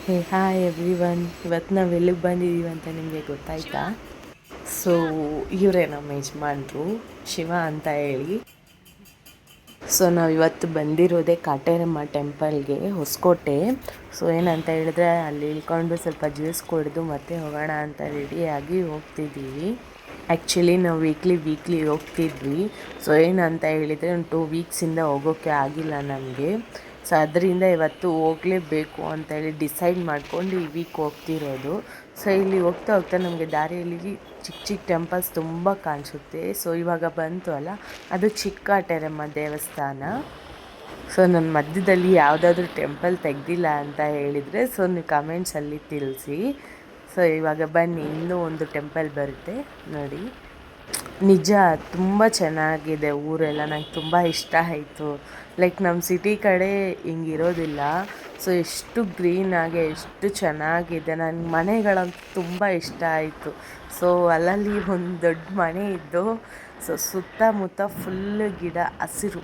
ಹೇ hi everyone, ಇವತ್ತು ನಾವು ಎಲ್ಲಿಗೆ ಬಂದಿದ್ದೀವಿ ಅಂತ ನಿಮಗೆ ಗೊತ್ತಾಯ್ತಾ? ಸೊ ಇವರೇ ನಮ್ಮ ಯಜಮಾನ್ರು, ಶಿವ ಅಂತ ಹೇಳಿ. ಸೊ ನಾವು ಇವತ್ತು ಬಂದಿರೋದೇ ಕಾಟೇರಮ್ಮ ಟೆಂಪಲ್ಗೆ, ಹೊಸಕೋಟೆ. ಸೊ ಏನಂತ ಹೇಳಿದ್ರೆ ಅಲ್ಲಿ ಇಳ್ಕೊಂಡು ಸ್ವಲ್ಪ ಜ್ಯೂಸ್ ಕುಡಿದು ಮತ್ತೆ ಹೋಗೋಣ ಅಂತ ರೆಡಿಯಾಗಿ ಹೋಗ್ತಿದ್ದೀವಿ. ಆ್ಯಕ್ಚುಲಿ ನಾವು ವೀಕ್ಲಿ ಹೋಗ್ತಿದ್ವಿ. ಸೊ ಏನಂತ ಹೇಳಿದರೆ ಒಂದು 2 ವೀಕ್ಸಿಂದ ಹೋಗೋಕ್ಕೆ ಆಗಿಲ್ಲ ನಮಗೆ. ಸೊ ಅದರಿಂದ ಇವತ್ತು ಹೋಗಲೇಬೇಕು ಅಂತೇಳಿ ಡಿಸೈಡ್ ಮಾಡ್ಕೊಂಡು ಈ ವೀಕ್ ಹೋಗ್ತಿರೋದು. ಸೊ ಇಲ್ಲಿ ಹೋಗ್ತಾ ಹೋಗ್ತಾ ನಮಗೆ ದಾರಿಯಲ್ಲಿ ಚಿಕ್ಕ ಚಿಕ್ಕ ಟೆಂಪಲ್ಸ್ ತುಂಬ ಕಾಣಿಸುತ್ತೆ. ಸೊ ಇವಾಗ ಬಂತು ಅಲ್ಲ, ಅದು ಚಿಕ್ಕ ಕಾಟೇರಮ್ಮ ದೇವಸ್ಥಾನ. ಸೊ ನನ್ನ ಮಧ್ಯದಲ್ಲಿ ಯಾವುದಾದ್ರೂ ಟೆಂಪಲ್ ತೆಗ್ದಿಲ್ಲ ಅಂತ ಹೇಳಿದರೆ ಸೊ ನೀವು ಕಮೆಂಟ್ಸಲ್ಲಿ ತಿಳಿಸಿ. ಸೊ ಇವಾಗ ಬನ್ನಿ, ಇನ್ನೂ ಒಂದು ಟೆಂಪಲ್ ಬರುತ್ತೆ ನೋಡಿ. ನಿಜ ತುಂಬ ಚೆನ್ನಾಗಿದೆ ಊರೆಲ್ಲ, ನಂಗೆ ತುಂಬ ಇಷ್ಟ ಆಯಿತು. ಲೈಕ್ ನಮ್ಮ ಸಿಟಿ ಕಡೆ ಹಿಂಗಿರೋದಿಲ್ಲ. ಸೊ ಎಷ್ಟು ಗ್ರೀನಾಗಿ ಎಷ್ಟು ಚೆನ್ನಾಗಿದೆ. ನನ್ನ ಮನೆಗಳಂತೂ ತುಂಬ ಇಷ್ಟ ಆಯಿತು. ಸೊ ಅಲ್ಲಲ್ಲಿ ಒಂದು ದೊಡ್ಡ ಮನೆ ಇದ್ದು, ಸೊ ಸುತ್ತಮುತ್ತ ಫುಲ್ ಗಿಡ ಹಸಿರು.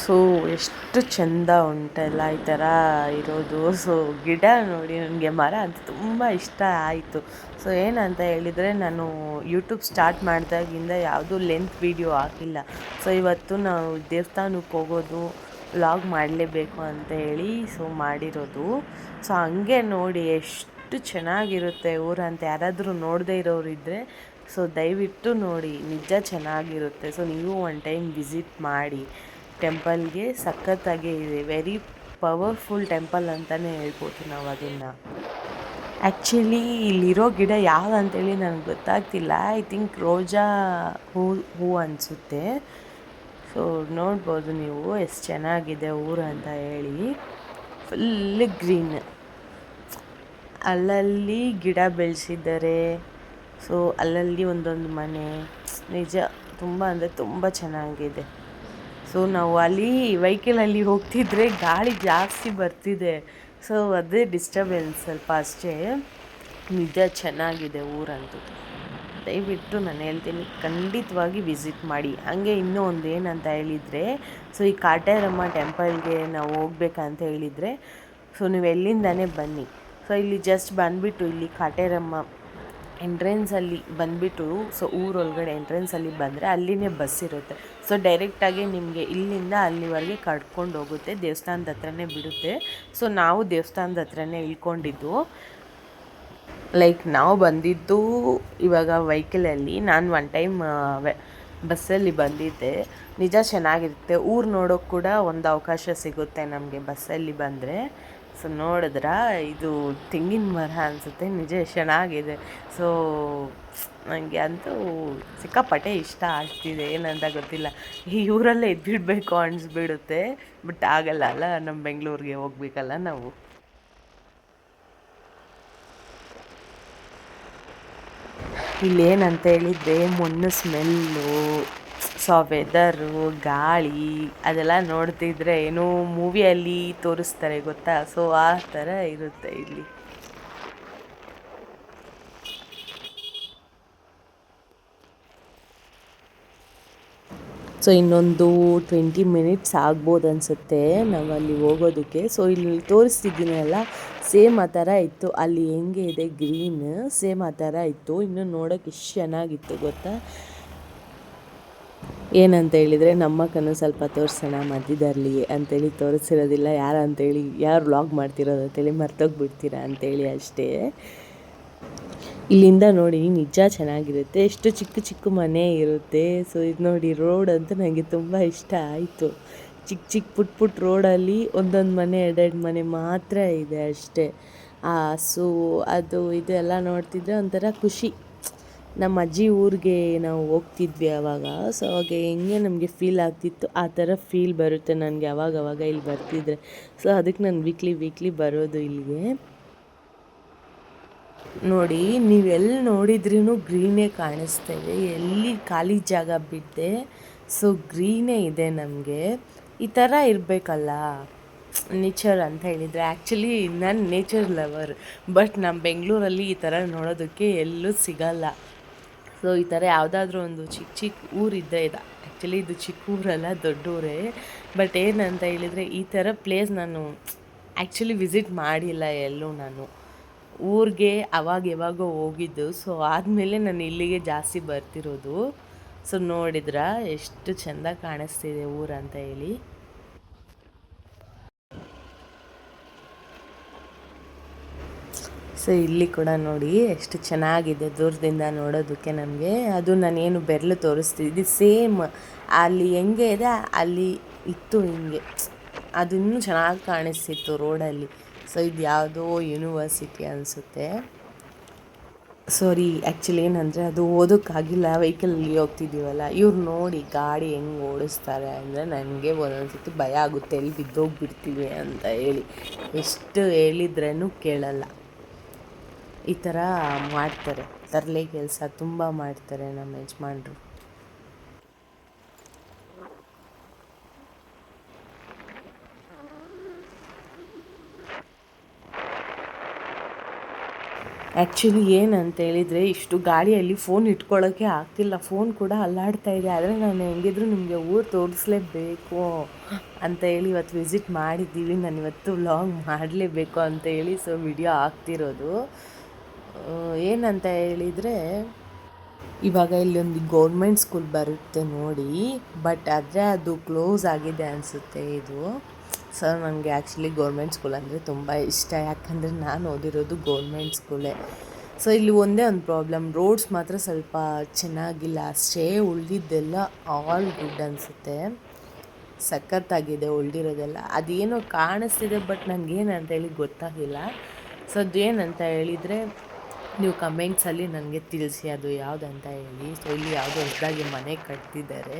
ಸೊ ಎಷ್ಟು ಚೆಂದ ಉಂಟಲ್ಲ ಈ ಥರ ಇರೋದು. ಸೊ ಗಿಡ ನೋಡಿ, ನನಗೆ ಮರ ಅಂತ ತುಂಬ ಇಷ್ಟ ಆಯಿತು. ಸೊ ಏನಂತ ಹೇಳಿದರೆ, ನಾನು ಯೂಟ್ಯೂಬ್ ಸ್ಟಾರ್ಟ್ ಮಾಡಿದಾಗಿಂದ ಯಾವುದೂ ಲೆಂತ್ ವೀಡಿಯೋ ಹಾಕಿಲ್ಲ. ಸೊ ಇವತ್ತು ನಾವು ದೇವಸ್ಥಾನಕ್ಕೆ ಹೋಗೋದು ವ್ಲಾಗ್ ಮಾಡಲೇಬೇಕು ಅಂತ ಹೇಳಿ ಸೊ ಮಾಡಿರೋದು. ಸೊ ಹಂಗೆ ನೋಡಿ ಎಷ್ಟು ಚೆನ್ನಾಗಿರುತ್ತೆ ಊರಂತ. ಯಾರಾದರೂ ನೋಡದೇ ಇರೋರು ಇದ್ದರೆ ಸೊ ದಯವಿಟ್ಟು ನೋಡಿ, ನಿಜ ಚೆನ್ನಾಗಿರುತ್ತೆ. ಸೊ ನೀವು ಒನ್ ಟೈಮ್ ವಿಸಿಟ್ ಮಾಡಿ ಟೆಂಪಲ್ಗೆ. ಸಖತ್ತಾಗೇ ಇದೆ, ವೆರಿ ಪವರ್ಫುಲ್ ಟೆಂಪಲ್ ಅಂತಲೇ ಹೇಳ್ಬೋದು ನಾವು ಅದನ್ನು. ಆ್ಯಕ್ಚುಲಿ ಇಲ್ಲಿರೋ ಗಿಡ ಯಾವ್ದು ಅಂತೇಳಿ ನನಗೆ ಗೊತ್ತಾಗ್ತಿಲ್ಲ. ಐ ಥಿಂಕ್ ರೋಜಾ ಹೂ ಅನಿಸುತ್ತೆ. ಸೊ ನೋಡ್ಬೋದು ನೀವು ಎಷ್ಟು ಚೆನ್ನಾಗಿದೆ ಊರು ಅಂತ ಹೇಳಿ. ಫುಲ್ ಗ್ರೀನ್, ಅಲ್ಲಲ್ಲಿ ಗಿಡ ಬೆಳೆಸಿದ್ದಾರೆ. ಸೊ ಅಲ್ಲಲ್ಲಿ ಒಂದೊಂದು ಮನೆ, ನಿಜ ತುಂಬ ಅಂದರೆ ತುಂಬ ಚೆನ್ನಾಗಿದೆ. ಸೊ ನಾವು ಅಲ್ಲಿ ವೆಹಿಕಲಲ್ಲಿ ಹೋಗ್ತಿದ್ರೆ ಗಾಳಿ ಜಾಸ್ತಿ ಬರ್ತಿದೆ. ಸೊ ಅದೇ ಡಿಸ್ಟರ್ಬೆನ್ಸ್ ಸ್ವಲ್ಪ ಅಷ್ಟೇ. ನಿಜ ಚೆನ್ನಾಗಿದೆ ಊರಂತೂ. ದಯವಿಟ್ಟು ನಾನು ಹೇಳ್ತೀನಿ, ಖಂಡಿತವಾಗಿ ವಿಸಿಟ್ ಮಾಡಿ. ಹಾಗೆ ಇನ್ನೂ ಒಂದು ಏನಂತ ಹೇಳಿದರೆ, ಸೊ ಈ ಕಾಟೇರಮ್ಮ ಟೆಂಪಲ್ಗೆ ನಾವು ಹೋಗ್ಬೇಕಂತ ಹೇಳಿದರೆ ಸೊ ನೀವು ಎಲ್ಲಿಂದನೇ ಬನ್ನಿ. ಸೊ ಇಲ್ಲಿ ಜಸ್ಟ್ ಬಂದುಬಿಟ್ಟು ಇಲ್ಲಿ ಕಾಟೇರಮ್ಮ ಎಂಟ್ರೆನ್ಸಲ್ಲಿ ಬಂದುಬಿಟ್ಟು ಸೊ ಊರೊಳಗಡೆ ಎಂಟ್ರೆನ್ಸಲ್ಲಿ ಬಂದರೆ ಅಲ್ಲಿನೇ ಬಸ್ ಇರುತ್ತೆ. ಸೊ ಡೈರೆಕ್ಟಾಗಿ ನಿಮಗೆ ಇಲ್ಲಿಂದ ಅಲ್ಲಿವರೆಗೆ ಕರ್ಕೊಂಡು ಹೋಗುತ್ತೆ, ದೇವಸ್ಥಾನದ ಹತ್ರನೇ ಬಿಡುತ್ತೆ. ಸೊ ನಾವು ದೇವಸ್ಥಾನದ ಹತ್ರನೇ ಇಳ್ಕೊಂಡಿದ್ದು. ಲೈಕ್ ನಾವು ಬಂದಿದ್ದು ಇವಾಗ ವೆಹಿಕಲಲ್ಲಿ. ನಾನು ಒನ್ ಟೈಮ್ ಬಸ್ಸಲ್ಲಿ ಬಂದಿದ್ದೆ. ನಿಜ ಚೆನ್ನಾಗಿರುತ್ತೆ. ಊರು ನೋಡೋಕ್ಕೆ ಕೂಡ ಒಂದು ಅವಕಾಶ ಸಿಗುತ್ತೆ ನಮಗೆ ಬಸ್ಸಲ್ಲಿ ಬಂದರೆ. ಸೊ ನೋಡಿದ್ರ, ಇದು ತೆಂಗಿನ ಮರ ಅನಿಸುತ್ತೆ. ನಿಜ ಚೆನ್ನಾಗಿದೆ. ಸೊ ನನಗೆ ಅಂತೂ ಸಿಕ್ಕಾಪಟ್ಟೆ ಇಷ್ಟ ಆಗ್ತಿದೆ, ಏನಂತ ಗೊತ್ತಿಲ್ಲ. ಈ ಊರಲ್ಲೇ ಇದ್ಬಿಡಬೇಕು ಅನಿಸ್ಬಿಡುತ್ತೆ. ಬಟ್ ಆಗಲ್ಲ ಅಲ್ಲ, ನಮ್ಮ ಬೆಂಗಳೂರಿಗೆ ಹೋಗ್ಬೇಕಲ್ಲ ನಾವು. ಇಲ್ಲೇನಂತ ಹೇಳಿದರೆ ಮಣ್ಣು ಸ್ಮೆಲ್ಲು, ಸೊ ವೆದರು, ಗಾಳಿ ಅದೆಲ್ಲ ನೋಡ್ತಿದ್ರೆ ಏನೋ ಮೂವಿಯಲ್ಲಿ ತೋರಿಸ್ತಾರೆ ಗೊತ್ತಾ. ಸೊ ಆ ಥರ ಇರುತ್ತೆ ಇಲ್ಲಿ. ಸೊ ಇನ್ನೊಂದು 20 ಮಿನಿಟ್ಸ್ ಆಗ್ಬೋದು ಅನಿಸುತ್ತೆ ನಾವು ಅಲ್ಲಿ ಹೋಗೋದಕ್ಕೆ. ಸೊ ಇಲ್ಲಿ ತೋರಿಸ್ತಿದ್ದೀನಲ್ಲ, ಸೇಮ್ ಆ ಥರ ಇತ್ತು. ಅಲ್ಲಿ ಹೆಂಗೆ ಇದೆ ಗ್ರೀನ್, ಸೇಮ್ ಆ ಥರ ಇತ್ತು. ಇನ್ನು ನೋಡೋಕೆ ಎಷ್ಟು ಚೆನ್ನಾಗಿತ್ತು ಗೊತ್ತಾ. ಏನಂತ ಹೇಳಿದರೆ, ನಮ್ಮಕ್ಕನ್ನು ಸ್ವಲ್ಪ ತೋರಿಸೋಣ ಮಧ್ಯದಲ್ಲಿ ಅಂತೇಳಿ ತೋರಿಸಿರೋದಿಲ್ಲ. ಯಾರು ಅಂತೇಳಿ, ಯಾರು ವ್ಲಾಗ್ ಮಾಡ್ತಿರೋದು ಅಂತೇಳಿ ಮರ್ತೋಗ್ಬಿಡ್ತೀರಾ ಅಂತೇಳಿ ಅಷ್ಟೇ. ಇಲ್ಲಿಂದ ನೋಡಿ ನಿಜ ಚೆನ್ನಾಗಿರುತ್ತೆ. ಎಷ್ಟು ಚಿಕ್ಕ ಚಿಕ್ಕ ಮನೆ ಇರುತ್ತೆ. ಸೊ ಇದು ನೋಡಿ, ರೋಡ್ ಅಂತೂ ನನಗೆ ತುಂಬ ಇಷ್ಟ ಆಯಿತು. ಚಿಕ್ಕ ಚಿಕ್ಕ ಪುಟ್ಟ ರೋಡಲ್ಲಿ ಒಂದೊಂದು ಮನೆ, ಎರಡೆರಡು ಮನೆ ಮಾತ್ರ ಇದೆ ಅಷ್ಟೇ. ಸೊ ಅದು ಇದು ಎಲ್ಲ ನೋಡ್ತಿದ್ರೆ ಒಂಥರ ಖುಷಿ. ನಮ್ಮ ಅಜ್ಜಿ ಊರಿಗೆ ನಾವು ಹೋಗ್ತಿದ್ವಿ ಆವಾಗ. ಸೊ ಅವಾಗ ಹೆಂಗೆ ನಮಗೆ ಫೀಲ್ ಆಗ್ತಿತ್ತು ಆ ಥರ ಫೀಲ್ ಬರುತ್ತೆ ನನಗೆ ಅವಾಗವಾಗ ಇಲ್ಲಿ ಬರ್ತಿದ್ರೆ. ಸೊ ಅದಕ್ಕೆ ನಾನು ವೀಕ್ಲಿ ಬರೋದು ಇಲ್ಲಿಗೆ. ನೋಡಿ, ನೀವೆಲ್ಲಿ ನೋಡಿದ್ರೂ ಗ್ರೀನೇ ಕಾಣಿಸ್ತೇವೆ. ಎಲ್ಲಿ ಖಾಲಿ ಜಾಗ ಬಿದ್ದೆ ಸೊ ಗ್ರೀನೇ ಇದೆ ನಮಗೆ. ಈ ಥರ ಇರಬೇಕಲ್ಲ ನೇಚರ್ ಅಂತ ಹೇಳಿದರೆ. ಆ್ಯಕ್ಚುಲಿ ನಾನು ನೇಚರ್ ಲವರ್, ಬಟ್ ನಮ್ಮ ಬೆಂಗಳೂರಲ್ಲಿ ಈ ಥರ ನೋಡೋದಕ್ಕೆ ಎಲ್ಲೂ ಸಿಗಲ್ಲ. ಸೊ ಈ ಥರ ಯಾವುದಾದ್ರೂ ಒಂದು ಚಿಕ್ಕ ಊರಿದ್ದೇ ಇದೆ. ಆ್ಯಕ್ಚುಲಿ ಇದು ಚಿಕ್ಕ ಊರಲ್ಲ, ದೊಡ್ಡ ಊರೇ. ಬಟ್ ಏನಂತ ಹೇಳಿದರೆ ಈ ಥರ ಪ್ಲೇಸ್ ನಾನು ಆ್ಯಕ್ಚುಲಿ ವಿಸಿಟ್ ಮಾಡಿಲ್ಲ ಎಲ್ಲೂ ನಾನು. ಊರಿಗೆ ಅವಾಗ ಯಾವಾಗೋ ಹೋಗಿದ್ದು. ಸೊ ಆದಮೇಲೆ ನಾನು ಇಲ್ಲಿಗೆ ಜಾಸ್ತಿ ಬರ್ತಿರೋದು. ಸೊ ನೋಡಿದ್ರಾ ಎಷ್ಟು ಚೆಂದ ಕಾಣಿಸ್ತಿದೆ ಊರು ಅಂತ ಹೇಳಿ. ಸೊ ಇಲ್ಲಿ ಕೂಡ ನೋಡಿ ಎಷ್ಟು ಚೆನ್ನಾಗಿದೆ ದೂರದಿಂದ ನೋಡೋದಕ್ಕೆ ನಮಗೆ. ಅದು ನಾನೇನು ಬೆರಳು ತೋರಿಸ್ತಿದ್ದೆ ಸೇಮ್ ಅಲ್ಲಿ ಹೆಂಗೆ ಇದೆ ಅಲ್ಲಿ ಇತ್ತು ಹಿಂಗೆ. ಅದು ಇನ್ನೂ ಚೆನ್ನಾಗಿ ಕಾಣಿಸ್ತಿತ್ತು ರೋಡಲ್ಲಿ. ಸೊ ಇದು ಯಾವುದೋ ಯೂನಿವರ್ಸಿಟಿ ಅನಿಸುತ್ತೆ. ಸಾರಿ ಆ್ಯಕ್ಚುಲಿ ಏನಂದರೆ ಅದು ಓದೋಕ್ಕಾಗಿಲ್ಲ, ವೆಹಿಕಲಲ್ಲಿ ಹೋಗ್ತಿದ್ದೀವಲ್ಲ. ಇವ್ರು ನೋಡಿ ಗಾಡಿ ಹೆಂಗೆ ಓಡಿಸ್ತಾರೆ ಅಂದರೆ ನನಗೆ ಒಂದೊಂದು ಭಯ ಆಗುತ್ತೆ ಎಲ್ಲಿ ಬಿದ್ದೋಗ್ಬಿಡ್ತೀವಿ ಅಂತ ಹೇಳಿ. ಎಷ್ಟು ಹೇಳಿದ್ರೂ ಕೇಳಲ್ಲ. ಈ ಥರ ಮಾಡ್ತಾರೆ, ತರಲೆ ಕೆಲಸ ತುಂಬ ಮಾಡ್ತಾರೆ ನಮ್ಮ ಯಜಮಾನ್ರು. ಆ್ಯಕ್ಚುಲಿ ಏನಂತ ಹೇಳಿದರೆ ಇಷ್ಟು ಗಾಡಿಯಲ್ಲಿ ಫೋನ್ ಇಟ್ಕೊಳ್ಳೋಕ್ಕೆ ಆಗ್ತಿಲ್ಲ. ಫೋನ್ ಕೂಡ ಅಲ್ಲಾಡ್ತಾ ಇದೆ. ಆದರೆ ನಾನು ಹೆಂಗಿದ್ರು ನಿಮಗೆ ಊರು ತೋರಿಸ್ಲೇಬೇಕು ಅಂತ ಹೇಳಿ ಇವತ್ತು ವಿಸಿಟ್ ಮಾಡಿದ್ದೀವಿ. ನಾನು ಇವತ್ತು ವ್ಲಾಗ್ ಮಾಡಲೇಬೇಕು ಅಂತ ಹೇಳಿ ಸೊ ವಿಡಿಯೋ ಹಾಕ್ತಿರೋದು. ಏನಂತ ಹೇಳಿದರೆ ಇವಾಗ ಇಲ್ಲೊಂದು ಗೌರ್ಮೆಂಟ್ ಸ್ಕೂಲ್ ಬರುತ್ತೆ ನೋಡಿ, ಬಟ್ ಆದರೆ ಅದು ಕ್ಲೋಸ್ ಆಗಿದೆ ಅನಿಸುತ್ತೆ ಇದು. ಸೊ ನನಗೆ ಆ್ಯಕ್ಚುಲಿ ಗೌರ್ಮೆಂಟ್ ಸ್ಕೂಲ್ ಅಂದರೆ ತುಂಬ ಇಷ್ಟ, ಯಾಕಂದರೆ ನಾನು ಓದಿರೋದು ಗೌರ್ಮೆಂಟ್ ಸ್ಕೂಲೇ. ಸೊ ಇಲ್ಲಿ ಒಂದೇ ಒಂದು ಪ್ರಾಬ್ಲಮ್, ರೋಡ್ಸ್ ಮಾತ್ರ ಸ್ವಲ್ಪ ಚೆನ್ನಾಗಿಲ್ಲ ಅಷ್ಟೇ. ಉಳಿದಿದ್ದೆಲ್ಲ ಆಲ್ ಗುಡ್ ಅನಿಸುತ್ತೆ. ಸಖತ್ತಾಗಿದೆ ಉಳಿದಿರೋದೆಲ್ಲ. ಅದೇನೋ ಕಾಣಿಸ್ತಿದೆ ಬಟ್ ನನಗೇನಂತ ಹೇಳಿ ಗೊತ್ತಾಗಿಲ್ಲ. ಸೊ ಅದೇನಂತ ಹೇಳಿದರೆ ನೀವು ಕಮೆಂಟ್ಸಲ್ಲಿ ನನಗೆ ತಿಳಿಸಿ ಅದು ಯಾವುದಂತ ಹೇಳಿ. ಸೊ ಇಲ್ಲಿ ಯಾವುದೋ ಹೊಸದಾಗಿ ಮನೆ ಕಟ್ತಿದ್ದಾರೆ.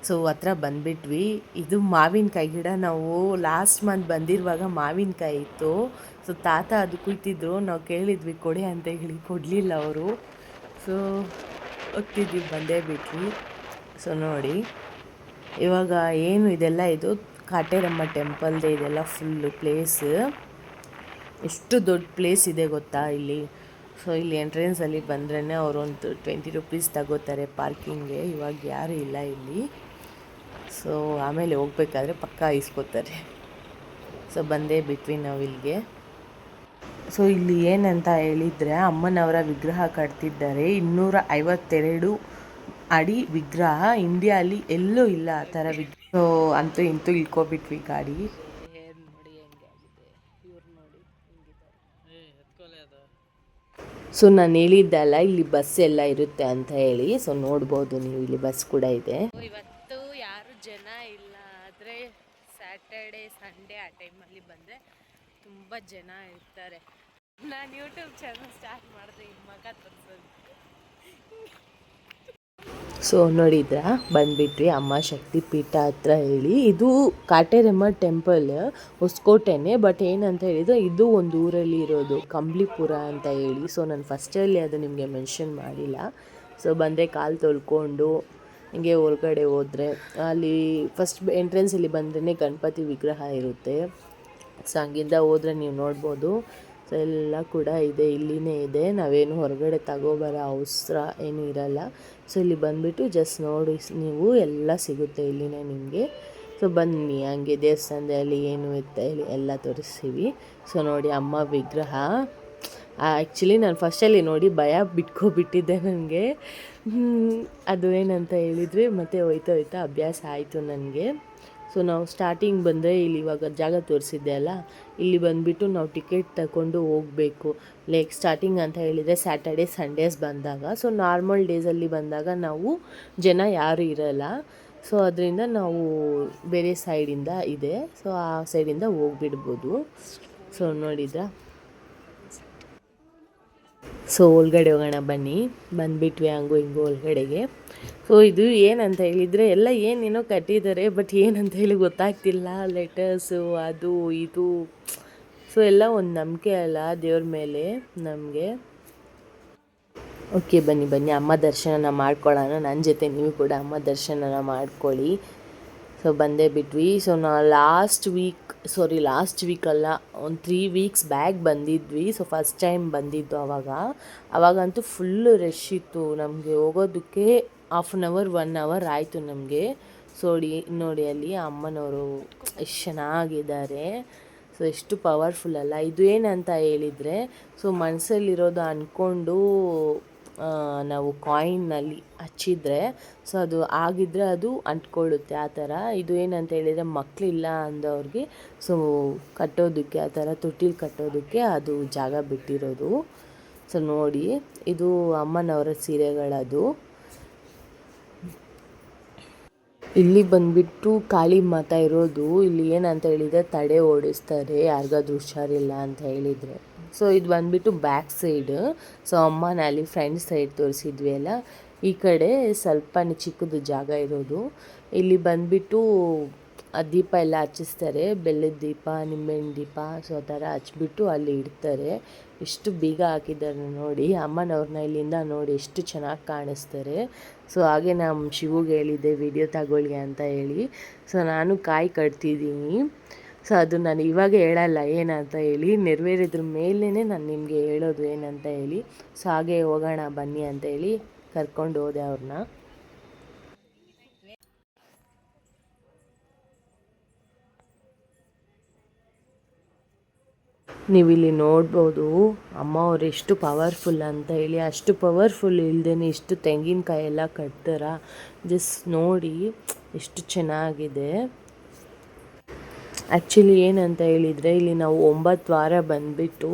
ಸೊ ಹತ್ರ ಬಂದುಬಿಟ್ವಿ. ಇದು ಮಾವಿನಕಾಯಿ ಗಿಡ. ನಾವು ಲಾಸ್ಟ್ ಮಂತ್ ಬಂದಿರುವಾಗ ಮಾವಿನಕಾಯಿ ಇತ್ತು. ಸೊ ತಾತ ಅದು ಕುಯ್ತಿದ್ರು. ನಾವು ಕೇಳಿದ್ವಿ ಕೊಡಿ ಅಂತ ಹೇಳಿ, ಕೊಡಲಿಲ್ಲ ಅವರು. ಸೊ ಹೋಗ್ತಿದ್ವಿ, ಬಂದೇ ಬಿಟ್ವಿ. ಸೊ ನೋಡಿ ಇವಾಗ ಏನು ಇದೆಲ್ಲ ಇದು ಕಾಟೇರಮ್ಮ ಟೆಂಪಲ್ದೇ ಇದೆಲ್ಲ ಫುಲ್ಲು ಪ್ಲೇಸ್. ಎಷ್ಟು ದೊಡ್ಡ ಪ್ಲೇಸ್ ಇದೆ ಗೊತ್ತಾ ಇಲ್ಲಿ. ಸೊ ಇಲ್ಲಿ ಎಂಟ್ರೆನ್ಸಲ್ಲಿ ಬಂದ್ರೇ ಅವರು ಒಂದು 20 ರೂಪೀಸ್ ತಗೋತಾರೆ ಪಾರ್ಕಿಂಗ್ಗೆ. ಇವಾಗ ಯಾರೂ ಇಲ್ಲ ಇಲ್ಲಿ. ಸೊ ಆಮೇಲೆ ಹೋಗ್ಬೇಕಾದ್ರೆ ಪಕ್ಕ ಇಸ್ಕೋತಾರೆ. ಸೊ ಬಂದೇ ಬಿಟ್ವಿ ನಾವು ಇಲ್ಲಿಗೆ. ಸೊ ಇಲ್ಲಿ ಏನಂತ ಹೇಳಿದರೆ ಅಮ್ಮನವರ ವಿಗ್ರಹ ಕಟ್ತಿದ್ದಾರೆ. 252 ಅಡಿ ವಿಗ್ರಹ. ಇಂಡಿಯಾಲಿ ಎಲ್ಲೂ ಇಲ್ಲ ಆ ಥರ ವಿಗ್ರಹ. ಸೊ ಅಂತೂ ಇಂತೂ ಇಳ್ಕೊಬಿಟ್ವಿ ಗಾಡಿ. ಸೊ ನಾನು ಹೇಳಿದ್ದಲ್ಲ ಇಲ್ಲಿ ಬಸ್ ಎಲ್ಲ ಇರುತ್ತೆ ಅಂತ ಹೇಳಿ. ಸೊ ನೋಡ್ಬೋದು ನೀವು ಇಲ್ಲಿ ಬಸ್ ಕೂಡ ಇದೆ. ಇವತ್ತು ಯಾರು ಜನ ಇಲ್ಲ, ಆದರೆ ಸ್ಯಾಟರ್ಡೆ ಸಂಡೇ ಆ ಟೈಮಲ್ಲಿ ಬಂದರೆ ತುಂಬ ಜನ ಇರ್ತಾರೆ. ನಾನು ಯೂಟ್ಯೂಬ್ ಚಾನಲ್ ಸ್ಟಾರ್ಟ್ ಮಾಡಿದೆ ಈ ಮಗ ತೋರಿಸೋದು. ಸೊ ನೋಡಿದ್ರಾ ಬಂದುಬಿಟ್ವಿ ಅಮ್ಮ ಶಕ್ತಿ ಪೀಠ ಹತ್ರ ಹೇಳಿ. ಇದು ಕಾಟೇರಮ್ಮ ಟೆಂಪಲ್ ಹೊಸಕೋಟೆನೇ, ಬಟ್ ಏನಂತ ಹೇಳಿದರೆ ಇದು ಒಂದು ಊರಲ್ಲಿ ಇರೋದು ಕಂಬ್ಲಿಪುರ ಅಂತ ಹೇಳಿ. ಸೊ ನಾನು ಫಸ್ಟಲ್ಲಿ ಅದು ನಿಮಗೆ ಮೆನ್ಷನ್ ಮಾಡಿಲ್ಲ. ಸೊ ಬಂದರೆ ಕಾಲು ತೊಳ್ಕೊಂಡು ಹಿಂಗೆ ಹೊರಗಡೆ ಹೋದರೆ ಅಲ್ಲಿ ಫಸ್ಟ್ ಎಂಟ್ರೆನ್ಸಲ್ಲಿ ಬಂದ್ರೇ ಗಣಪತಿ ವಿಗ್ರಹ ಇರುತ್ತೆ. ಸೊ ಹಂಗಿಂದ ಹೋದರೆ ನೀವು ನೋಡ್ಬೋದು. ಸೊ ಎಲ್ಲ ಕೂಡ ಇದೆ, ಇಲ್ಲಿನೇ ಇದೆ. ನಾವೇನು ಹೊರಗಡೆ ತಗೋಬರೋ ಅವಸರ ಏನೂ ಇರಲ್ಲ. ಸೊ ಇಲ್ಲಿ ಬಂದುಬಿಟ್ಟು ಜಸ್ಟ್ ನೋಡಿ ನೀವು ಎಲ್ಲ ಸಿಗುತ್ತೆ ಇಲ್ಲಿನೇ ನಿಮಗೆ. ಸೊ ಬನ್ನಿ ಹಂಗೆ ದೇವಸ್ಥಾನದಲ್ಲಿ ಏನು ಇರುತ್ತೆ ಹೇಳಿ ಎಲ್ಲ ತೋರಿಸ್ತೀವಿ. ಸೊ ನೋಡಿ ಅಮ್ಮ ವಿಗ್ರಹ. ಆ್ಯಕ್ಚುಲಿ ನಾನು ಫಸ್ಟಲ್ಲಿ ನೋಡಿ ಭಯ ಬಿಟ್ಕೊಬಿಟ್ಟಿದ್ದೆ ನನಗೆ. ಅದು ಏನಂತ ಹೇಳಿದರೆ ಮತ್ತೆ ಹೋಯ್ತಾ ಅಭ್ಯಾಸ ಆಯಿತು ನನಗೆ. ಸೊ ನಾವು ಸ್ಟಾರ್ಟಿಂಗ್ ಬಂದರೆ ಇಲ್ಲಿ ಇವಾಗ ಜಾಗ ತೋರಿಸಿದ್ದೆ ಅಲ್ಲ, ಇಲ್ಲಿ ಬಂದುಬಿಟ್ಟು ನಾವು ಟಿಕೆಟ್ ತಗೊಂಡು ಹೋಗಬೇಕು. ಲೈಕ್ ಸ್ಟಾರ್ಟಿಂಗ್ ಅಂತ ಹೇಳಿದರೆ ಸ್ಯಾಟರ್ಡೆ ಸಂಡೇಸ್ ಬಂದಾಗ. ಸೊ ನಾರ್ಮಲ್ ಡೇಸಲ್ಲಿ ಬಂದಾಗ ನಾವು ಜನ ಯಾರೂ ಇರಲ್ಲ. ಸೊ ಅದರಿಂದ ನಾವು ಬೇರೆ ಸೈಡಿಂದ ಇದೆ. ಸೊ ಆ ಸೈಡಿಂದ ಹೋಗ್ಬಿಡ್ಬೋದು. ಸೊ ನೋಡಿದ್ರಾ. ಸೊ ಒಳಗಡೆ ಹೋಗೋಣ ಬನ್ನಿ. ಬಂದುಬಿಟ್ವಿ ಹಂಗು ಹಿಂಗು ಒಳಗಡೆಗೆ. ಸೊ ಇದು ಏನಂತ ಹೇಳಿದರೆ ಎಲ್ಲ ಏನೇನೋ ಕಟ್ಟಿದ್ದಾರೆ, ಬಟ್ ಏನಂತ ಹೇಳಿ ಗೊತ್ತಾಗ್ತಿಲ್ಲ. ಲೆಟರ್ಸು ಅದು ಇದು. ಸೊ ಎಲ್ಲ ಒಂದು ನಂಬಿಕೆ ಅಲ್ಲ ದೇವ್ರ ಮೇಲೆ ನಮಗೆ. ಓಕೆ ಬನ್ನಿ ಅಮ್ಮ ದರ್ಶನ ಮಾಡ್ಕೊಳ್ಳೋಣ. ನನ್ನ ಜೊತೆ ನೀವು ಕೂಡ ಅಮ್ಮ ದರ್ಶನ ಮಾಡ್ಕೊಳ್ಳಿ. ಸೊ ಬಂದೇ ಬಿಟ್ವಿ. ಸೊ ನಾವು ಲಾಸ್ಟ್ ವೀಕಲ್ಲ, ಒಂದು 3 ವೀಕ್ಸ್ ಬ್ಯಾಕ್ ಬಂದಿದ್ವಿ. ಸೊ ಫಸ್ಟ್ ಟೈಮ್ ಬಂದಿದ್ದು ಅವಾಗಂತೂ ಫುಲ್ಲು ರಶ್ ಇತ್ತು. ನಮಗೆ ಹೋಗೋದಕ್ಕೆ 1/2 ಅವರ್ 1 ಅವರ್ ಆಯಿತು ನಮಗೆ. ನೋಡಿ ಅಲ್ಲಿ ಅಮ್ಮನವರು ಎಷ್ಟು ಚೆನ್ನಾಗಿದ್ದಾರೆ. ಸೊ ಎಷ್ಟು ಪವರ್ಫುಲ್ ಅಲ್ಲ ಇದು. ಏನಂತ ಹೇಳಿದರೆ, ಸೊ ಮನಸ್ಸಲ್ಲಿರೋದು ಅಂದ್ಕೊಂಡು ನಾವು ಕಾಯಿನ್ನಲ್ಲಿ ಹಚ್ಚಿದರೆ ಸೊ ಅದು ಆಗಿದ್ದರೆ ಅದು ಅಂಟ್ಕೊಳ್ಳುತ್ತೆ ಆ ಥರ. ಇದು ಏನಂತ ಹೇಳಿದರೆ, ಮಕ್ಕಳಿಲ್ಲ ಅಂದವ್ರಿಗೆ ಸೊ ಕಟ್ಟೋದಕ್ಕೆ, ಆ ಥರ ತೊಟ್ಟಿಲು ಕಟ್ಟೋದಕ್ಕೆ ಅದು ಜಾಗ ಬಿಟ್ಟಿರೋದು. ಸೊ ನೋಡಿ, ಇದು ಅಮ್ಮನವರ ಸೀರೆಗಳದು. ಇಲ್ಲಿ ಬಂದುಬಿಟ್ಟು ಕಾಳಿ ಮಾತಾ ಇರೋದು. ಇಲ್ಲಿ ಏನಂತ ಹೇಳಿದರೆ, ತಡೆ ಓಡಿಸ್ತಾರೆ ಯಾರಿಗಾದ್ರೂ ಹುಷಾರಿಲ್ಲ ಅಂತ ಹೇಳಿದರೆ. ಸೊ ಇದು ಬಂದುಬಿಟ್ಟು ಬ್ಯಾಕ್ ಸೈಡ್. ಸೊ ಅಮ್ಮನ ಅಲ್ಲಿ ಫ್ರಂಟ್ ಸೈಡ್ ತೋರಿಸಿದ್ವಿ ಅಲ್ಲ, ಈ ಕಡೆ ಸ್ವಲ್ಪ ಚಿಕ್ಕದು ಜಾಗ ಇರೋದು. ಇಲ್ಲಿ ಬಂದುಬಿಟ್ಟು ದೀಪ ಎಲ್ಲ ಹಚ್ಚಿಸ್ತಾರೆ, ಬೆಲ್ಲದ ದೀಪ, ನಿಂಬೆಹಣ್ಣು ದೀಪ. ಸೊ ಆ ಥರ ಹಚ್ಬಿಟ್ಟು ಅಲ್ಲಿ ಇಡ್ತಾರೆ. ಎಷ್ಟು ಬೀಗ ಹಾಕಿದ್ದಾರೆ ನೋಡಿ. ಅಮ್ಮನವ್ರನ್ನ ಇಲ್ಲಿಂದ ನೋಡಿ ಎಷ್ಟು ಚೆನ್ನಾಗಿ ಕಾಣಿಸ್ತಾರೆ. ಸೊ ಹಾಗೆ ನಮ್ಮ ಶಿವುಗೆ ಹೇಳಿದ್ದೆ ವಿಡಿಯೋ ತಗೊಳ್ಳಿ ಅಂತ ಹೇಳಿ. ಸೊ ನಾನು ಕಾಯಿ ಕಟ್ತಿದ್ದೀನಿ. ಸೊ ಅದು ನಾನು ಇವಾಗ ಹೇಳಲ್ಲ ಏನಂತ ಹೇಳಿ, ನೆರವೇರಿದ್ರ ಮೇಲೇ ನಾನು ನಿಮಗೆ ಹೇಳೋದು ಏನಂತ ಹೇಳಿ. ಸೊ ಹಾಗೆ ಹೋಗೋಣ ಬನ್ನಿ ಅಂತ ಹೇಳಿ ಕರ್ಕೊಂಡು ಹೋದೆ ಅವ್ರನ್ನ. ನೀವಿಲ್ಲಿ ನೋಡ್ಬೋದು ಅಮ್ಮ ಅವ್ರು ಎಷ್ಟು ಪವರ್ಫುಲ್ ಅಂತ ಹೇಳಿ. ಅಷ್ಟು ಪವರ್ಫುಲ್ ಇಲ್ಲದೇ ಇಷ್ಟು ತೆಂಗಿನಕಾಯಿ ಎಲ್ಲ ಕಟ್ತಾರ. ಜಸ್ಟ್ ನೋಡಿ ಎಷ್ಟು ಚೆನ್ನಾಗಿದೆ. ಆ್ಯಕ್ಚುಲಿ ಏನಂತ ಹೇಳಿದರೆ, ಇಲ್ಲಿ ನಾವು 9 ವಾರ ಬಂದುಬಿಟ್ಟು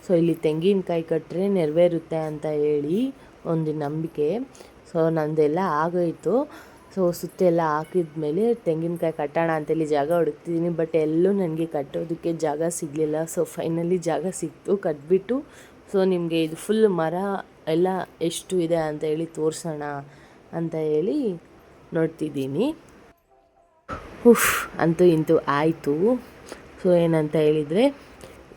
ಸೊ ಇಲ್ಲಿ ತೆಂಗಿನಕಾಯಿ ಕಟ್ಟರೆ ನೆರವೇರುತ್ತೆ ಅಂತ ಹೇಳಿ ಒಂದು ನಂಬಿಕೆ. ಸೊ ನಂದೆಲ್ಲ ಆಗೋಯಿತು. ಸೊ ಸುತ್ತೆಲ್ಲ ಹಾಕಿದ್ಮೇಲೆ ತೆಂಗಿನಕಾಯಿ ಕಟ್ಟೋಣ ಅಂತೇಳಿ ಜಾಗ ಹುಡುಕ್ತಿದ್ದೀನಿ. ಬಟ್ ಎಲ್ಲೂ ನನಗೆ ಕಟ್ಟೋದಕ್ಕೆ ಜಾಗ ಸಿಗಲಿಲ್ಲ. ಸೊ ಫೈನಲಿ ಜಾಗ ಸಿಕ್ತು, ಕಟ್ಬಿಟ್ಟು ಸೊ ನಿಮಗೆ ಇದು ಫುಲ್ ಮರ ಎಲ್ಲ ಎಷ್ಟು ಇದೆ ಅಂತ ಹೇಳಿ ತೋರಿಸೋಣ ಅಂತ ಹೇಳಿ ನೋಡ್ತಿದ್ದೀನಿ. ಅಂತೂ ಇಂತೂ ಆಯಿತು. ಸೊ ಏನಂತ ಹೇಳಿದರೆ,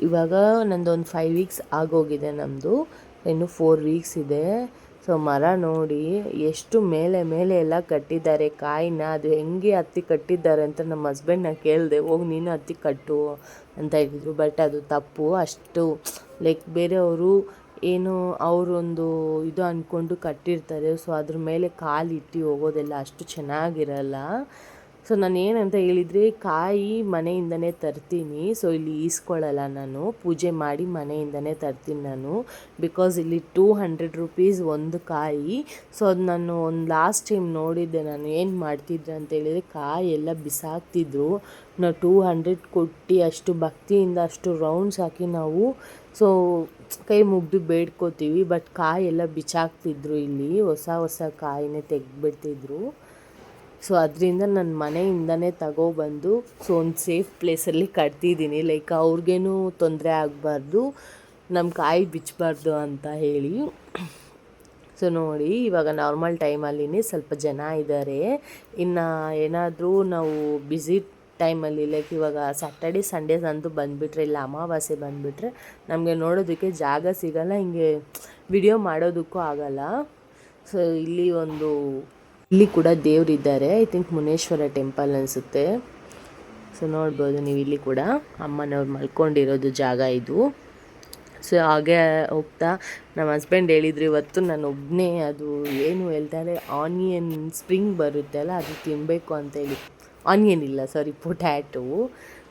ಇವಾಗ ನಂದೊಂದು 5 ವೀಕ್ಸ್ ಆಗೋಗಿದೆ. ನಮ್ಮದು ಇನ್ನು 4 ವೀಕ್ಸ್ ಇದೆ. ಸೊ ಮರ ನೋಡಿ ಎಷ್ಟು ಮೇಲೆ ಮೇಲೆ ಎಲ್ಲ ಕಟ್ಟಿದ್ದಾರೆ ಕಾಯಿನ. ಅದು ಹೆಂಗೆ ಹತ್ತಿ ಕಟ್ಟಿದ್ದಾರೆ ಅಂತ ನಮ್ಮ ಹಸ್ಬೆಂಡ್ನ ಕೇಳಿದೆ, ಹೋಗಿ ನೀನು ಹತ್ತಿ ಕಟ್ಟು ಅಂತ ಹೇಳಿದರು. ಬಟ್ ಅದು ತಪ್ಪು. ಅಷ್ಟು ಲೈಕ್ ಬೇರೆಯವರು ಏನು ಅವರೊಂದು ಇದು ಅಂದ್ಕೊಂಡು ಕಟ್ಟಿರ್ತಾರೆ. ಸೊ ಅದ್ರ ಮೇಲೆ ಕಾಲಿಟ್ಟು ಹೋಗೋದೆಲ್ಲ ಅಷ್ಟು ಚೆನ್ನಾಗಿರಲ್ಲ. ಸೊ ನಾನು ಏನಂತ ಹೇಳಿದರೆ, ಕಾಯಿ ಮನೆಯಿಂದನೇ ತರ್ತೀನಿ. ಸೊ ಇಲ್ಲಿ ಈಸ್ಕೊಳ್ಳಲ್ಲ ನಾನು, ಪೂಜೆ ಮಾಡಿ ಮನೆಯಿಂದನೇ ತರ್ತೀನಿ ನಾನು. ಬಿಕಾಸ್ ಇಲ್ಲಿ 200 ರುಪೀಸ್ ಒಂದು ಕಾಯಿ. ಸೊ ಅದು ನಾನು ಒಂದು ಲಾಸ್ಟ್ ಟೈಮ್ ನೋಡಿದ್ದೆ. ನಾನು ಏನು ಮಾಡ್ತಿದ್ದೆ ಅಂತ ಹೇಳಿದರೆ, ಕಾಯಿ ಎಲ್ಲ ಬಿಸಾಕ್ತಿದ್ರು. ನಾವು 200 ಕೊಟ್ಟು ಅಷ್ಟು ಭಕ್ತಿಯಿಂದ ಅಷ್ಟು ರೌಂಡ್ಸ್ ಹಾಕಿ ನಾವು ಸೊ ಕೈ ಮುಗಿದು ಬೇಡ್ಕೋತೀವಿ. ಬಟ್ ಕಾಯಿ ಎಲ್ಲ ಬಿಸಾಕ್ತಿದ್ರು. ಇಲ್ಲಿ ಹೊಸ ಕಾಯಿನೇ ತೆಗೆದ್ಬಿಡ್ತಿದ್ರು. ಸೊ ಅದರಿಂದ ನನ್ನ ಮನೆಯಿಂದನೇ ತಗೊಬಂದು ಸೊ ಒಂದು ಸೇಫ್ ಪ್ಲೇಸಲ್ಲಿ ಕಟ್ತಿದ್ದೀನಿ. ಲೈಕ್ ಅವ್ರಿಗೇನು ತೊಂದರೆ ಆಗಬಾರ್ದು, ನಮ್ಮ ಕಾಯಿ ಬಿಚ್ಚಬಾರ್ದು ಅಂತ ಹೇಳಿ. ಸೊ ನೋಡಿ, ಇವಾಗ ನಾರ್ಮಲ್ ಟೈಮಲ್ಲಿನೇ ಸ್ವಲ್ಪ ಜನ ಇದ್ದಾರೆ. ಇನ್ನು ಏನಾದರೂ ನಾವು ಬ್ಯುಸಿ ಟೈಮಲ್ಲಿ ಲೈಕ್ ಇವಾಗ ಸ್ಯಾಟರ್ಡೆ ಸಂಡೇಸ್ ಅಂತೂ ಬಂದುಬಿಟ್ರೆ, ಇಲ್ಲ ಅಮಾವಾಸ್ಯೆ ಬಂದುಬಿಟ್ರೆ ನಮಗೆ ನೋಡೋದಕ್ಕೆ ಜಾಗ ಸಿಗೋಲ್ಲ, ಹಿಂಗೆ ವಿಡಿಯೋ ಮಾಡೋದಕ್ಕೂ ಆಗೋಲ್ಲ. ಸೊ ಇಲ್ಲಿ ಕೂಡ ದೇವರಿದ್ದಾರೆ. ಐ ಥಿಂಕ್ ಮುನೇಶ್ವರ ಟೆಂಪಲ್ ಅನಿಸುತ್ತೆ. ಸೊ ನೋಡ್ಬೋದು ನೀವು, ಇಲ್ಲಿ ಕೂಡ ಅಮ್ಮನವ್ರು ಮಲ್ಕೊಂಡಿರೋದು ಜಾಗ ಇದು. ಸೊ ಹಾಗೆ ಹೋಗ್ತಾ ನಮ್ಮ ಹಸ್ಬೆಂಡ್ ಹೇಳಿದ್ರು, ಇವತ್ತು ನಾನು ಒಬ್ಬನೇ ಅದು ಏನು ಹೇಳ್ತಾರೆ ಆನಿಯನ್ ಸ್ಪ್ರಿಂಗ್ ಬರುತ್ತೆ ಅಲ್ಲ, ಅದು ತಿನ್ನಬೇಕು ಅಂತೇಳಿ. ಆನಿಯನ್ ಇಲ್ಲ, ಸಾರಿ, ಪೊಟ್ಯಾಟೊ.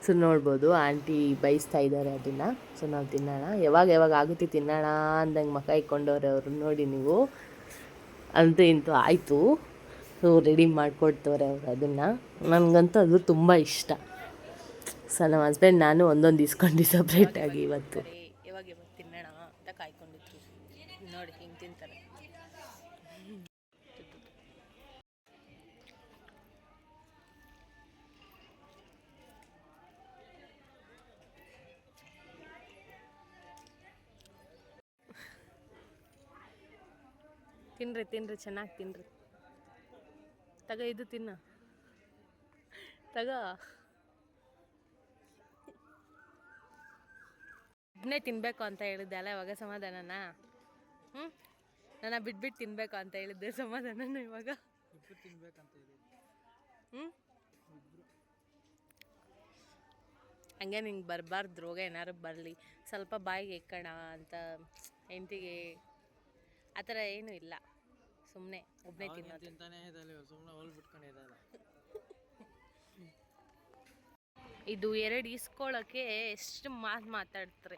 ಸೊ ನೋಡ್ಬೋದು ಆಂಟಿ ಬಯಸ್ತಾ ಇದ್ದಾರೆ ಅದನ್ನು. ಸೊ ನಾವು ತಿನ್ನೋಣ, ಯಾವಾಗ ಆಗುತ್ತೆ ತಿನ್ನೋಣ ಅಂದಂಗೆ ಮಕ್ಕ ಇಟ್ಕೊಂಡವ್ರೆ ಅವರು ನೋಡಿ ನೀವು. ಅಂತೂ ಇಂತೂ ಆಯಿತು. ಸೊ ರೆಡಿ ಮಾಡಿಕೊಡ್ತವ್ರೆ ಅವರು ಅದನ್ನು. ನನಗಂತೂ ಅದು ತುಂಬ ಇಷ್ಟ. ಸೊ ನಮ್ಮ ಹಸ್ಬೆಂಡ್ ನಾನು ಒಂದೊಂದು ಇಸ್ಕೊಂಡು ಸಪ್ರೇಟಾಗಿ ಇವತ್ತು ತಿನ್ನೋಣ ಅಂತ ಕಾಯ್ಕೊಂಡಿದ್ವಿ. ನೋಡಿ ಹಿಂಗೆ ತಿಂತಾರೆ. ತಿನ್ನಿರಿ ಚೆನ್ನಾಗಿ ತಿನ್ನಿರಿ. ತಗ ಇದು ತಿನ್ನ, ತಗ. ಒಬ್ಬನೇ ತಿನ್ನಬೇಕು ಅಂತ ಹೇಳಿದ್ದೆ ಅಲ್ಲ ಇವಾಗ, ಸಮಾಧಾನನ? ನನ್ನ ಬಿಟ್ಬಿಟ್ಟು ತಿನ್ನಬೇಕು ಅಂತ ಹೇಳಿದ್ದೆ, ಸಮಾಧಾನನ ಇವಾಗ? ಹಂಗೆ ನಿಂಗೆ ಬರಬಾರ್ದು ರೋಗ, ಏನಾರು ಬರಲಿ ಸ್ವಲ್ಪ ಬಾಯಿಗೆ ಎಕ್ಕಣ ಅಂತ ಹೆಂಡತಿಗೆ ಆ ಥರ ಏನೂ ಇಲ್ಲ. ಸುಮ್ಮನೆ ಒಬ್ಬನೇ ತಿನ್ನೋದು. ಇದು 2 ಇಸ್ಕೊಳ್ಳೋಕ್ಕೆ ಎಷ್ಟು ಮಾತಾಡ್ತಾರೆ.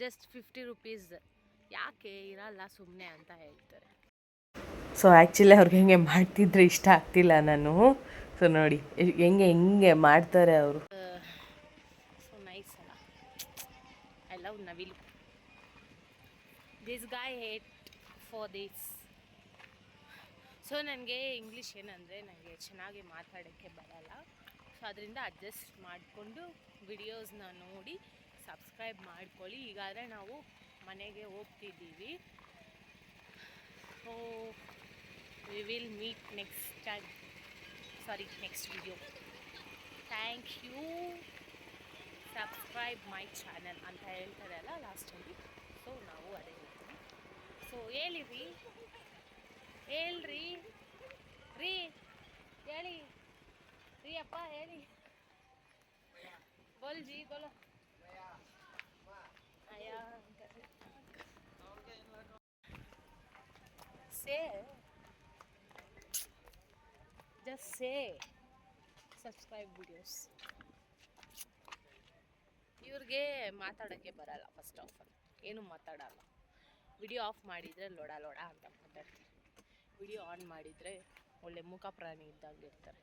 Just 50 rupees. ಯಾಕೆ ಇರಲ್ಲ ಸುಮ್ಮನೆ ಅಂತ ಹೇಳ್ತಾರೆ. ಸೊ ಆ್ಯಕ್ಚುಲಿ ಅವ್ರಿಗೆ ಹೆಂಗೆ ಮಾಡ್ತಿದ್ರೆ ಇಷ್ಟ ಆಗ್ತಿಲ್ಲ ನಾನು. ಸೊ ನೋಡಿ ಹೆಂಗೆ ಮಾಡ್ತಾರೆ ಅವರು. ಸೊ ನೈಸ್ ಅಲ್ಲ. ಐ ಲವ್ ನವಿಲು. This guy hate for this. So ನನಗೆ ಇಂಗ್ಲೀಷ್ ಏನಂದರೆ ನನಗೆ ಚೆನ್ನಾಗಿ ಮಾತಾಡೋಕ್ಕೆ ಬರಲ್ಲ. ಸೊ ಅದರಿಂದ ಅಡ್ಜಸ್ಟ್ ಮಾಡಿಕೊಂಡು ವಿಡಿಯೋಸ್ನ ನೋಡಿ ಸಬ್ಸ್ಕ್ರೈಬ್ ಮಾಡ್ಕೊಳ್ಳಿ. ಈಗಾದರೆ ನಾವು ಮನೆಗೆ ಹೋಗ್ತಿದ್ದೀವಿ. So we will meet next time. Next video. Thank you. Subscribe my channel ಅಂತ ಹೇಳ್ತಾರಲ್ಲ ಲಾಸ್ಟಲ್ಲಿ. ಸೊ ನಾವು ಅದೇ ಹೇಳ್ತೀವಿ. ಸೊ ಹೇಳಿರಿ ಹೇಳ್ರಿ ರೀ ಹೇಳಿ ರೀ ಅಪ್ಪ ಹೇಳಿ. ಬೋಲ್ ಜಿ ಬೋಲೋ. ಅಯ್ಯ ಸೇ ಜಸ್ಟ್ ಸೇ ಸಬ್ಸ್ಕ್ರೈಬ್ ವಿಡಿಯೋಸ್. ಇವ್ರಿಗೆ ಮಾತಾಡೋಕ್ಕೆ ಬರಲ್ಲ. ಫಸ್ಟ್ ಆಫ್ ಆಲ್ ಏನೂ ಮಾತಾಡಲ್ಲ. ವಿಡಿಯೋ ಆಫ್ ಮಾಡಿದರೆ ಲೋಡ ಅಂತ ಮಾತಾಡ್ತಾರೆ. ವಿಡಿಯೋ ಆನ್ ಮಾಡಿದರೆ ಒಳ್ಳೆ ಮುಖ ಪ್ರಾಣಿ ಇದ್ದಾಗಿರ್ತಾರೆ.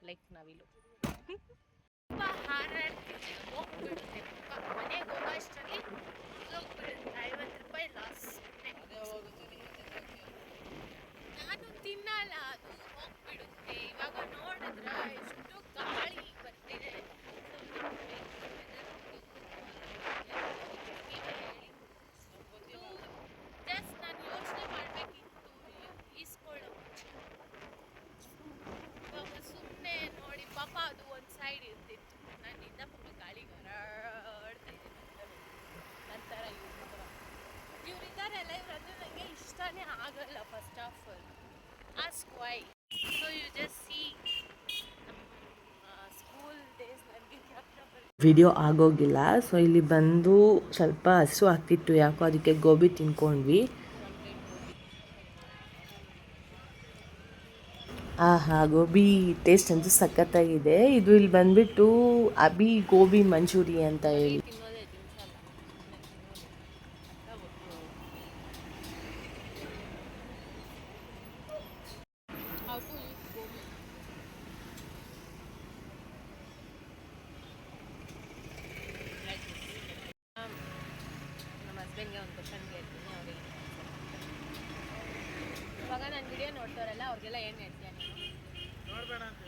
ಲೈಕ್ ನವಿಲು. ತುಂಬ ಹಾರಾಡ್ತಿದ್ದೆ ಹೋಗ್ಬಿಡುತ್ತೆ ಮುಖ. ಮನೆಗೆ ಹೋಗೋ ಅಷ್ಟರಲ್ಲಿ ಹೋಗ್ಬಿಡುತ್ತೆ. 50 ರೂಪಾಯಿ ಲಾಸ್. ನಾನು ತಿನ್ನಲ್ಲ, ಅದು ಹೋಗ್ಬಿಡುತ್ತೆ. ಇವಾಗ ನೋಡಿದ್ರೆ ಎಷ್ಟು ಗಾಳಿ ಬರ್ತಿದೆ. ಜಸ್ಟ್ ನಾನು ಯೋಚನೆ ಮಾಡಬೇಕಿತ್ತು ಈಸ್ಕೊಳ್ಳೋ ಮುಂಚೆ. ಇವಾಗ ಸುಮ್ಮನೆ ನೋಡಿ ಪಾಪ ಅದು ಒಂದು ಸೈಡ್ ಇರ್ತಿತ್ತು. ನನ್ನಿಂದ ಪಾಪ ಗಾಳಿಗೆ ಹರಾಡ್ತಾ ಇದೆ. ನಂತರ ಇವರಿದ್ದಾರಲ್ಲ ಇವರಂದ್ರೆ ನನಗೆ ಇಷ್ಟನೇ ಆಗಲ್ಲ. First of all ask why. So you just see school days ನನಗೆ ವಿಡಿಯೋ ಆಗೋಗಿಲ್ಲ. ಸೊ ಇಲ್ಲಿ ಬಂದು ಸ್ವಲ್ಪ ಹಸು ಆಗ್ತಿತ್ತು ಯಾಕೋ, ಅದಕ್ಕೆ ಗೋಬಿ ತಿನ್ಕೊಂಡ್ವಿ. ಆಹಾ ಗೋಬಿ ಟೇಸ್ಟ್ ಅಂತೂ ಸಖತ್ತಾಗಿದೆ. ಇದು ಇಲ್ಲಿ ಬಂದ್ಬಿಟ್ಟು ಅಬಿ ಗೋಬಿ ಮಂಚೂರಿ ಅಂತ ಹೇಳಿ. ನಮ್ಮ ಹಸ್ಬೆಂಡ್ಗೆ ಒಂದು ಕ್ವಶನ್ ಕೇಳ್ತೀನಿ, ಅವ್ರಿಗೆ ಇವಾಗ ನಾನು ವಿಡಿಯೋ ನೋಡ್ತಾರಲ್ಲ ಅವ್ರಿಗೆಲ್ಲ ಏನು ಹೇಳ್ತೀಯ ನೀನು? ನೋಡಬೇಡ ಅಂತ